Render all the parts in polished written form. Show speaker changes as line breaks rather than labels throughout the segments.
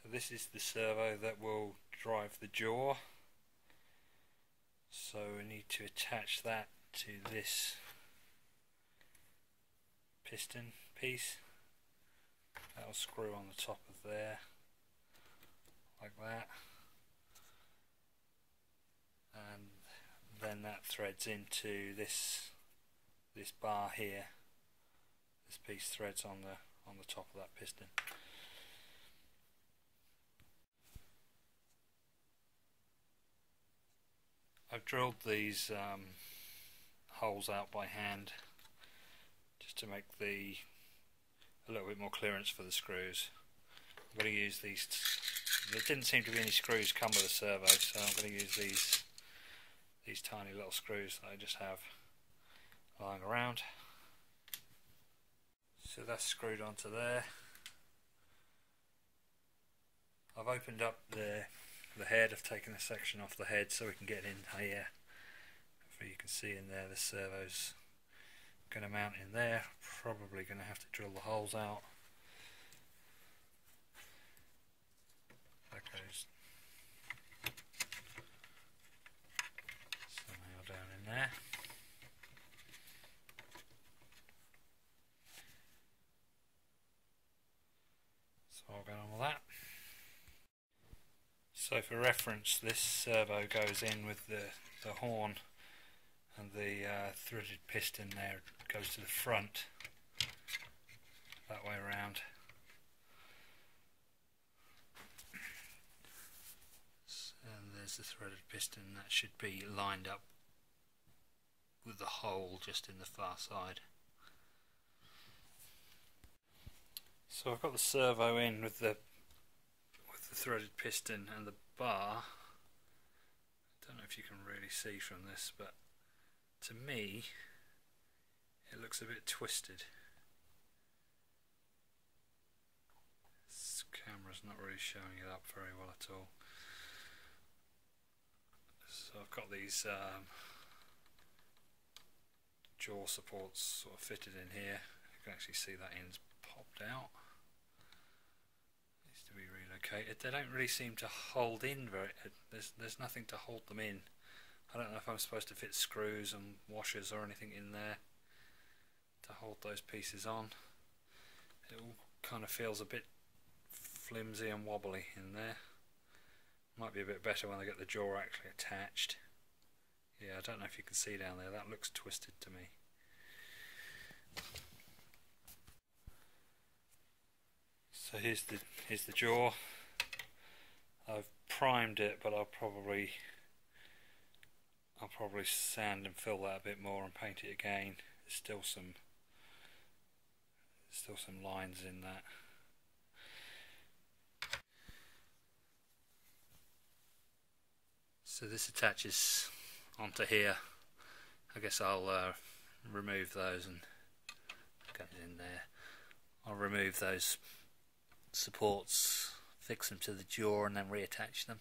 So this is the servo that will drive the jaw. So we need to attach that to this piston piece. That'll screw on the top of there, like that. And then that threads into this bar here. This piece threads on the top of that piston. I've drilled these holes out by hand just to make a little bit more clearance for the screws. I'm going to use these. There didn't seem to be any screws come with the servo, so I'm going to use these tiny little screws that I just have lying around. So that's screwed onto there. I've opened up the head. I've taken a section off the head so we can get in here. Hopefully you can see in there the servo's going to mount in there. Probably going to have to drill the holes out. That goes somehow down in there. So I'll go on with that. So for reference, this servo goes in with the horn, and the threaded piston there goes to the front, that way around. And there's the threaded piston. That should be lined up with the hole just in the far side. So I've got the servo in with the threaded piston and the bar. I don't know if you can really see from this, but to me it looks a bit twisted. This camera's not really showing it up very well at all. So I've got these jaw supports sort of fitted in here. You can actually see that end's popped out. Needs to be relocated. They don't really seem to hold in very. There's nothing to hold them in. I don't know if I'm supposed to fit screws and washers or anything in there to hold those pieces on. It all kind of feels a bit flimsy and wobbly in there. Might be a bit better when I get the jaw actually attached. Yeah, I don't know if you can see down there, that looks twisted to me. So here's the jaw. I've primed it, but I'll probably sand and fill that a bit more and paint it again. There's still some lines in that. So this attaches onto here. I guess I'll remove those and get it in there. I'll remove those supports, fix them to the jaw, and then reattach them.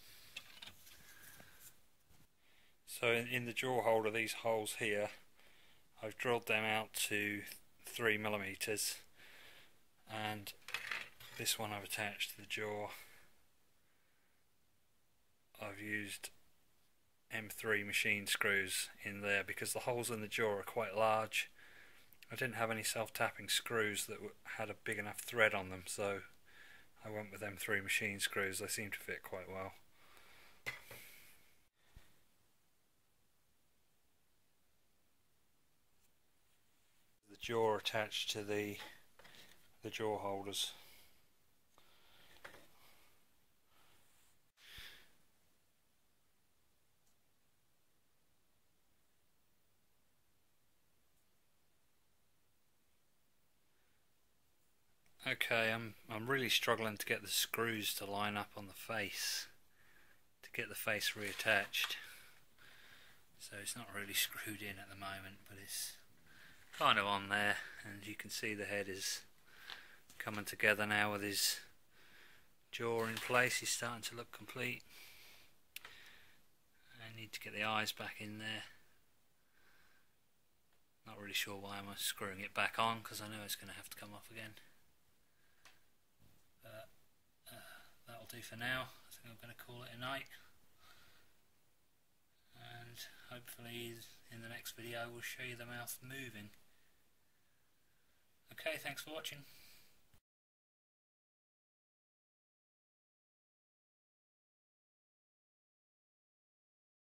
So in the jaw holder, these holes here, I've drilled them out to 3mm, and this one I've attached to the jaw. I've used M3 machine screws in there because the holes in the jaw are quite large. I didn't have any self-tapping screws that had a big enough thread on them, so I went with M3 machine screws. They seem to fit quite well. The jaw attached to the jaw holders. Okay, I'm really struggling to get the screws to line up on the face, to get the face reattached. So it's not really screwed in at the moment, but it's kind of on there, and you can see the head is coming together now with his jaw in place. He's starting to look complete. I need to get the eyes back in there. Not really sure why I'm screwing it back on, because I know it's going to have to come off again. That'll do for now. I think I'm going to call it a night, and hopefully in the next video we'll show you the mouth moving. Okay, thanks for watching.